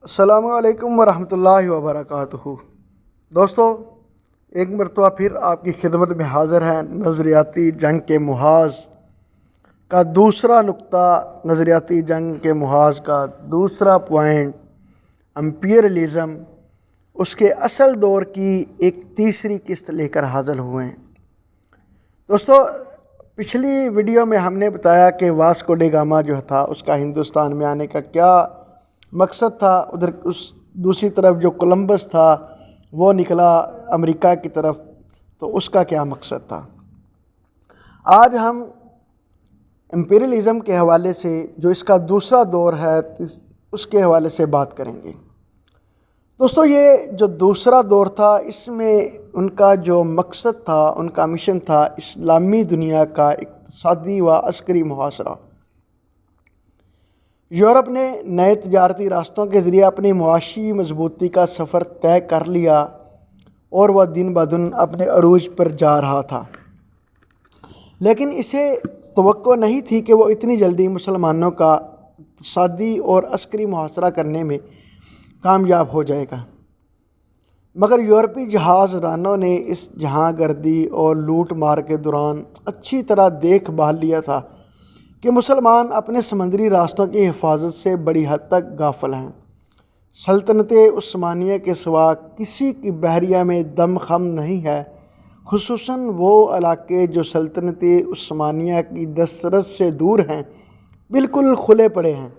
السلام علیکم ورحمۃ اللہ وبرکاتہ۔ دوستو، ایک مرتبہ پھر آپ کی خدمت میں حاضر ہیں نظریاتی جنگ کے محاذ کا دوسرا نقطہ، نظریاتی جنگ کے محاذ کا دوسرا پوائنٹ، امپیریلزم، اس کے اصل دور کی ایک تیسری قسط لے کر حاضر ہوئے ہیں۔ دوستو، پچھلی ویڈیو میں ہم نے بتایا کہ واسکو ڈے گاما جو تھا اس کا ہندوستان میں آنے کا کیا مقصد تھا۔ ادھر اس دوسری طرف جو کولمبس تھا وہ نکلا امریکہ کی طرف، تو اس کا کیا مقصد تھا۔ آج ہم امپیریلزم کے حوالے سے، جو اس کا دوسرا دور ہے، اس کے حوالے سے بات کریں گے۔ دوستو، یہ جو دوسرا دور تھا، اس میں ان کا جو مقصد تھا، ان کا مشن تھا اسلامی دنیا کا اقتصادی و عسکری محاصرہ۔ یورپ نے نئے تجارتی راستوں کے ذریعے اپنی معاشی مضبوطی کا سفر طے کر لیا اور وہ دن بدن اپنے عروج پر جا رہا تھا، لیکن اسے توقع نہیں تھی کہ وہ اتنی جلدی مسلمانوں کا اقتصادی اور عسکری محاصرہ کرنے میں کامیاب ہو جائے گا۔ مگر یورپی جہاز رانوں نے اس جہاں گردی اور لوٹ مار کے دوران اچھی طرح دیکھ بھال لیا تھا کہ مسلمان اپنے سمندری راستوں کی حفاظت سے بڑی حد تک غافل ہیں۔ سلطنت عثمانیہ کے سوا کسی کی بحریہ میں دم خم نہیں ہے، خصوصاً وہ علاقے جو سلطنت عثمانیہ کی دسترس سے دور ہیں، بالکل کھلے پڑے ہیں۔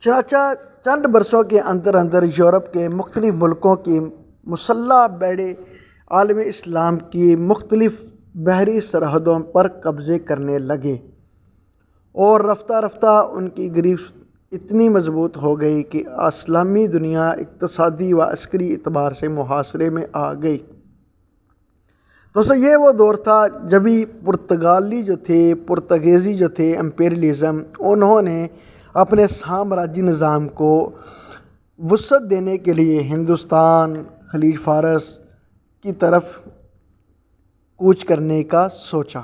چنانچہ چند برسوں کے اندر اندر یورپ کے مختلف ملکوں کی مسلح بیڑے عالم اسلام کی مختلف بحری سرحدوں پر قبضے کرنے لگے، اور رفتہ رفتہ ان کی گرفت اتنی مضبوط ہو گئی کہ اسلامی دنیا اقتصادی و عسکری اعتبار سے محاصرے میں آ گئی۔ دوستو، یہ وہ دور تھا جبھی پرتگالی جو تھے امپیریلزم، انہوں نے اپنے سامراجی نظام کو وسعت دینے کے لیے ہندوستان، خلیج فارس کی طرف کوچ کرنے کا سوچا۔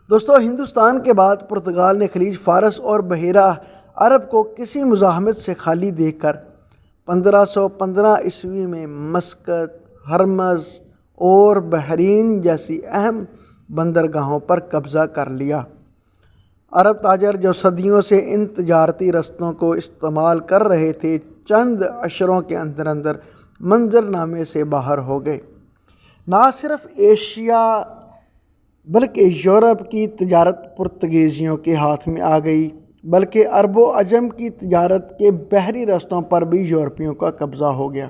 دوستو، ہندوستان کے بعد پرتگال نے خلیج فارس اور بحیرہ عرب کو کسی مزاحمت سے خالی دیکھ کر 1515 عیسوی میں مسقط، ہرمز اور بحرین جیسی اہم بندرگاہوں پر قبضہ کر لیا۔ عرب تاجر جو صدیوں سے ان تجارتی رستوں کو استعمال کر رہے تھے، چند عشروں کے اندر اندر منظرنامے سے باہر ہو گئے۔ نہ صرف ایشیا بلکہ یورپ کی تجارت پرتگیزیوں کے ہاتھ میں آ گئی، بلکہ عرب و عجم کی تجارت کے بحری رستوں پر بھی یورپیوں کا قبضہ ہو گیا۔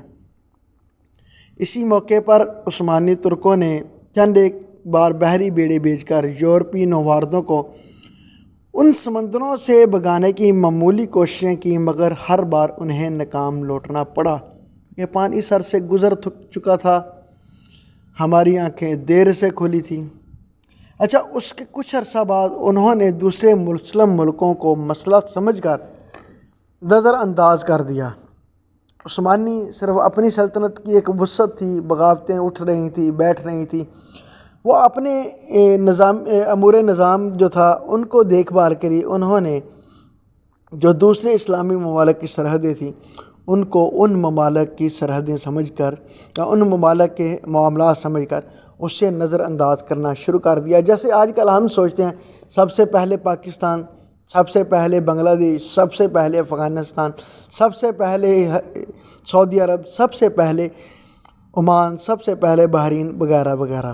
اسی موقع پر عثمانی ترکوں نے چند ایک بار بحری بیڑے بھیج کر یورپی نوآوردوں کو ان سمندروں سے بھگانے کی معمولی کوششیں کی، مگر ہر بار انہیں ناکام لوٹنا پڑا کہ پانی سر سے گزر چکا تھا، ہماری آنکھیں دیر سے کھلی تھیں۔ اچھا، اس کے کچھ عرصہ بعد انہوں نے دوسرے مسلم ملکوں کو مسئلہ سمجھ کر نظر انداز کر دیا۔ عثمانی صرف اپنی سلطنت کی ایک وسعت تھی، بغاوتیں اٹھ رہی تھیں، بیٹھ رہی تھیں، وہ اپنے امور نظام جو تھا ان کو دیکھ بھال کے لیے انہوں نے جو دوسرے اسلامی ممالک کی سرحدیں تھیں ان کو ان ممالک کی سرحدیں سمجھ کر یا ان ممالک کے معاملات سمجھ کر اس سے نظر انداز کرنا شروع کر دیا۔ جیسے آج کل ہم سوچتے ہیں سب سے پہلے پاکستان، سب سے پہلے بنگلہ دیش، سب سے پہلے افغانستان، سب سے پہلے سعودی عرب، سب سے پہلے عمان، سب سے پہلے بحرین وغیرہ وغیرہ۔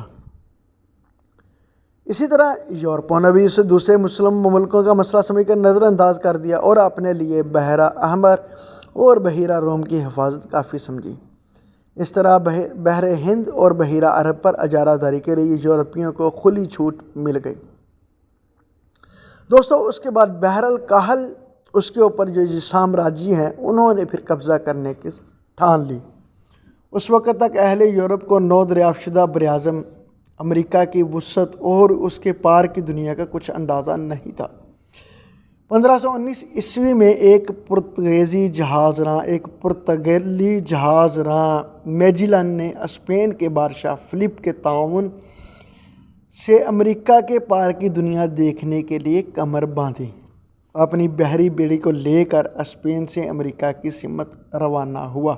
اسی طرح یورپوں نے بھی اسے دوسرے مسلم ممالکوں کا مسئلہ سمجھ کر نظر انداز کر دیا اور اپنے لیے بحیرہ احمر اور بحیرہ روم کی حفاظت کافی سمجھی۔ اس طرح بحر ہند اور بحیرہ عرب پر اجارہ داری کے لیے یورپیوں کو کھلی چھوٹ مل گئی۔ دوستو، اس کے بعد بحر الکاہل، اس کے اوپر جو سامراجی ہیں انہوں نے پھر قبضہ کرنے کی ٹھان لی۔ اس وقت تک اہل یورپ کو نو دریافت شدہ براعظم امریکہ کی وسعت اور اس کے پار کی دنیا کا کچھ اندازہ نہیں تھا۔ 1519 عیسوی میں ایک پرتگالی جہاز راں میجلن نے اسپین کے بادشاہ فلپ کے تعاون سے امریکہ کے پار کی دنیا دیکھنے کے لیے کمر باندھی۔ اپنی بحری بیڑی کو لے کر اسپین سے امریکہ کی سمت روانہ ہوا۔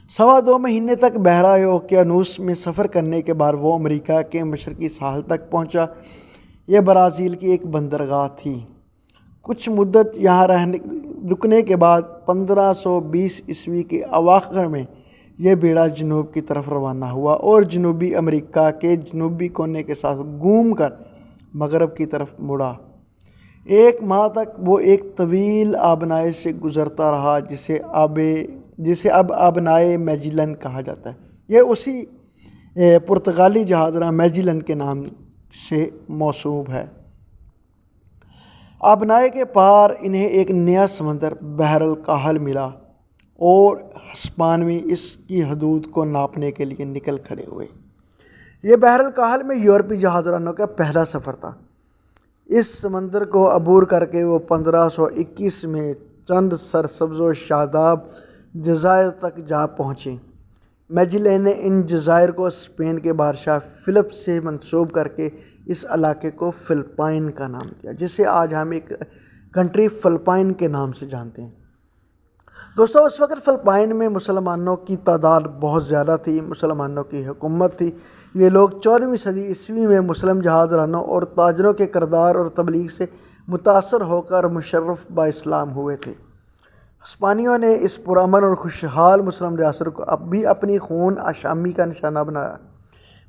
2.25 مہینے تک بحیرہ اوقیانوس میں سفر کرنے کے بعد وہ امریکہ کے مشرقی ساحل تک پہنچا۔ یہ برازیل کی ایک بندرگاہ تھی۔ کچھ مدت یہاں رکنے کے بعد 1520 عیسوی کے اواخر میں یہ بیڑا جنوب کی طرف روانہ ہوا اور جنوبی امریکہ کے جنوبی کونے کے ساتھ گھوم کر مغرب کی طرف مڑا۔ 1 ماہ تک وہ ایک طویل آبنائے سے گزرتا رہا جسے اب آبنائے میجلن کہا جاتا ہے۔ یہ اسی پرتگالی جہاز راہ میجلن کے نام سے موسوم ہے۔ آبنائے کے پار انہیں ایک نیا سمندر بحر الکاہل ملا اور ہسپانوی اس کی حدود کو ناپنے کے لیے نکل کھڑے ہوئے۔ یہ بحر الکاہل میں یورپی جہاز رانوں کا پہلا سفر تھا۔ اس سمندر کو عبور کر کے وہ 1521 میں چند سرسبز و شاداب جزائر تک جا پہنچے۔ میجلن نے ان جزائر کو اسپین کے بادشاہ فلپ سے منسوب کر کے اس علاقے کو فلپائن کا نام دیا، جسے آج ہم ایک کنٹری فلپائن کے نام سے جانتے ہیں۔ دوستو، اس وقت فلپائن میں مسلمانوں کی تعداد بہت زیادہ تھی، مسلمانوں کی حکومت تھی۔ یہ لوگ 14ویں صدی عیسوی میں مسلم جہاز رانوں اور تاجروں کے کردار اور تبلیغ سے متاثر ہو کر مشرف با اسلام ہوئے تھے۔ ہسپانویوں نے اس پرامن اور خوشحال مسلم ریاست کو اب بھی اپنی خون آشامی کا نشانہ بنایا۔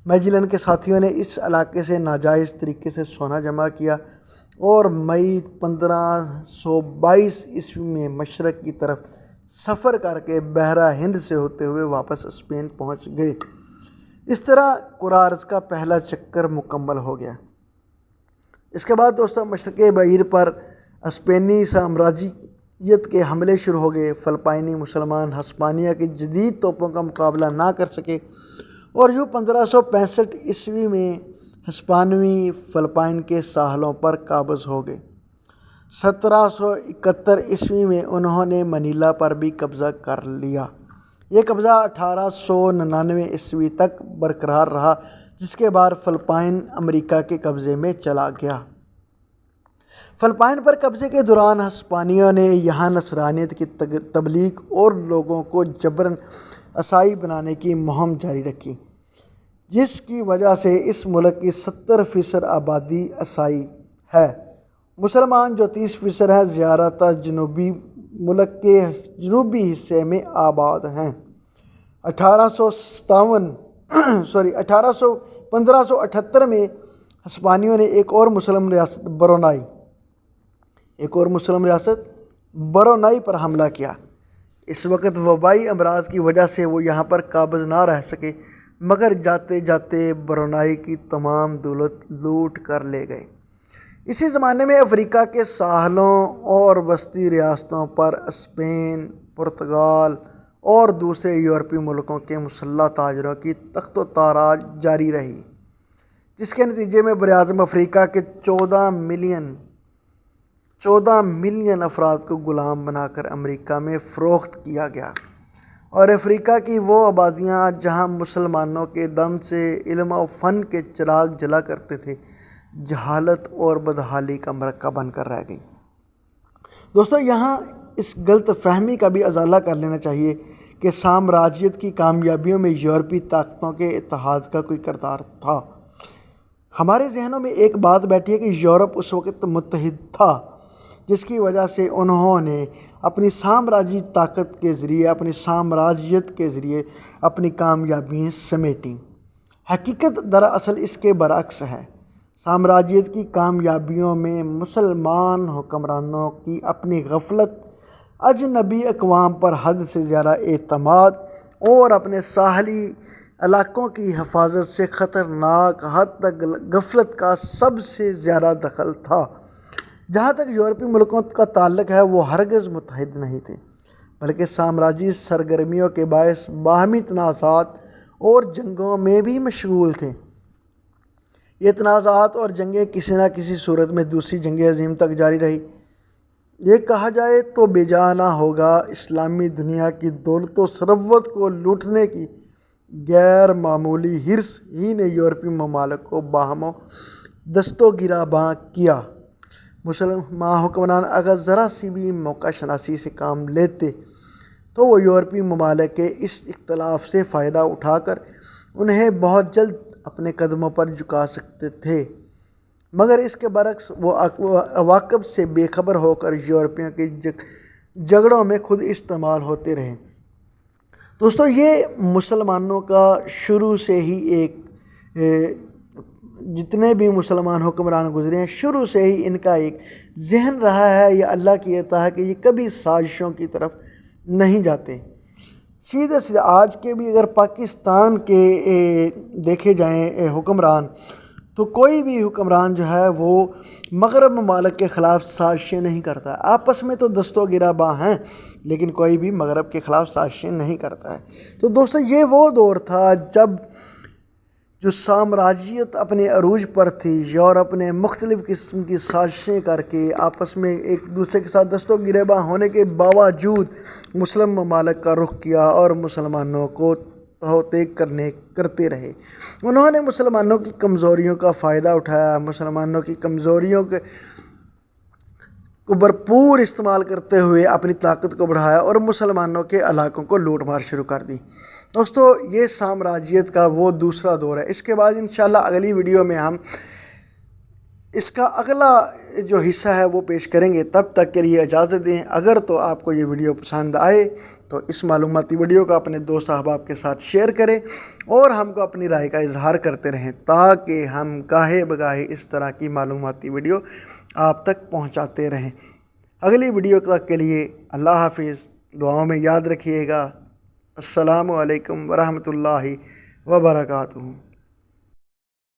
میجلن کے ساتھیوں نے اس علاقے سے ناجائز طریقے سے سونا جمع کیا اور مئی 1522 عیسوی میں مشرق کی طرف سفر کر کے بحیرہ ہند سے ہوتے ہوئے واپس اسپین پہنچ گئے۔ اس طرح قرارداد کا پہلا چکر مکمل ہو گیا۔ اس کے بعد دوستو، مشرقی بحیر پر اسپینی سامراجیت کے حملے شروع ہو گئے۔ فلپائنی مسلمان ہسپانیہ کی جدید توپوں کا مقابلہ نہ کر سکے اور یوں 1565 عیسوی میں ہسپانوی فلپائن کے ساحلوں پر قابض ہو گئے۔ 1771 عیسوی میں انہوں نے منیلا پر بھی قبضہ کر لیا۔ یہ قبضہ 1899 عیسوی تک برقرار رہا، جس کے بعد فلپائن امریکہ کے قبضے میں چلا گیا۔ فلپائن پر قبضے کے دوران ہسپانویوں نے یہاں نصرانیت کی تبلیغ اور لوگوں کو جبراً عیسائی بنانے کی مہم جاری رکھی، جس کی وجہ سے اس ملک کی 70% آبادی عیسائی ہے۔ مسلمان جو 30% ہیں، زیادہ تر ملک کے جنوبی حصے میں آباد ہیں۔ 1578 میں ہسپانویوں نے ایک اور مسلم ریاست برونائی پر حملہ کیا۔ اس وقت وبائی امراض کی وجہ سے وہ یہاں پر قابض نہ رہ سکے، مگر جاتے جاتے برونائی کی تمام دولت لوٹ کر لے گئے۔ اسی زمانے میں افریقہ کے ساحلوں اور وسطی ریاستوں پر اسپین، پرتگال اور دوسرے یورپی ملکوں کے مسلح تاجروں کی تخت و تاراج جاری رہی، جس کے نتیجے میں براعظم افریقہ کے 14 ملین افراد کو غلام بنا کر امریکہ میں فروخت کیا گیا، اور افریقہ کی وہ آبادیاں جہاں مسلمانوں کے دم سے علم و فن کے چراغ جلا کرتے تھے، جہالت اور بدحالی کا مرکب بن کر رہ گئی۔ دوستو، یہاں اس غلط فہمی کا بھی ازالہ کر لینا چاہیے کہ سامراجیت کی کامیابیوں میں یورپی طاقتوں کے اتحاد کا کوئی کردار تھا۔ ہمارے ذہنوں میں ایک بات بیٹھی ہے کہ یورپ اس وقت متحد تھا، جس کی وجہ سے انہوں نے اپنی سامراجی طاقت کے ذریعے، اپنی سامراجیت کے ذریعے اپنی کامیابیاں سمیٹیں۔ حقیقت دراصل اس کے برعکس ہے۔ سامراجیت کی کامیابیوں میں مسلمان حکمرانوں کی اپنی غفلت، اجنبی اقوام پر حد سے زیادہ اعتماد اور اپنے ساحلی علاقوں کی حفاظت سے خطرناک حد تک غفلت کا سب سے زیادہ دخل تھا۔ جہاں تک یورپی ملکوں کا تعلق ہے، وہ ہرگز متحد نہیں تھے، بلکہ سامراجی سرگرمیوں کے باعث باہمی تنازعات اور جنگوں میں بھی مشغول تھے۔ یہ تنازعات اور جنگیں کسی نہ کسی صورت میں دوسری جنگ عظیم تک جاری رہی۔ یہ کہا جائے تو بے جا نہ ہوگا، اسلامی دنیا کی دولت و ثروت کو لوٹنے کی غیر معمولی حرص ہی نے یورپی ممالک کو باہم دست و گریباں کیا۔ مسلمان حکمران اگر ذرا سی بھی موقع شناسی سے کام لیتے تو وہ یورپی ممالک کے اس اختلاف سے فائدہ اٹھا کر انہیں بہت جلد اپنے قدموں پر جھکا سکتے تھے، مگر اس کے برعکس وہ عواقب سے بے خبر ہو کر یورپیوں کے جھگڑوں میں خود استعمال ہوتے رہے۔ دوستو، یہ مسلمانوں کا شروع سے ہی ایک جتنے بھی مسلمان حکمران گزرے ہیں، شروع سے ہی ان کا ایک ذہن رہا ہے، یا اللہ کی عطا ہے کہ یہ کبھی سازشوں کی طرف نہیں جاتے۔ سیدھے سیدھے آج کے بھی اگر پاکستان کے دیکھے جائیں حکمران، تو کوئی بھی حکمران جو ہے وہ مغرب ممالک کے خلاف سازشیں نہیں کرتا۔ آپس میں تو دست و گریباں ہیں، لیکن کوئی بھی مغرب کے خلاف سازشیں نہیں کرتا ہے۔ تو دوستو، یہ وہ دور تھا جب جو سامراجیت اپنے عروج پر تھی، یورپ نے مختلف قسم کی سازشیں کر کے آپس میں ایک دوسرے کے ساتھ دست و گریباں ہونے کے باوجود مسلم ممالک کا رخ کیا اور مسلمانوں کو تہوتیک کرتے رہے۔ انہوں نے مسلمانوں کی کمزوریوں کا فائدہ اٹھایا، مسلمانوں کی کمزوریوں کو بھرپور استعمال کرتے ہوئے اپنی طاقت کو بڑھایا اور مسلمانوں کے علاقوں کو لوٹ مار شروع کر دی۔ دوستو، یہ سامراجیت کا وہ دوسرا دور ہے۔ اس کے بعد انشاءاللہ اگلی ویڈیو میں ہم اس کا اگلا جو حصہ ہے وہ پیش کریں گے۔ تب تک کے لیے اجازت دیں۔ اگر تو آپ کو یہ ویڈیو پسند آئے تو اس معلوماتی ویڈیو کو اپنے دوست احباب کے ساتھ شیئر کریں اور ہم کو اپنی رائے کا اظہار کرتے رہیں، تاکہ ہم گاہے بگاہے اس طرح کی معلوماتی ویڈیو آپ تک پہنچاتے رہیں۔ اگلی ویڈیو تک کے لیے اللہ حافظ، دعاؤں میں یاد رکھیے گا۔ السلام علیکم ورحمۃ اللہ وبرکاتہ۔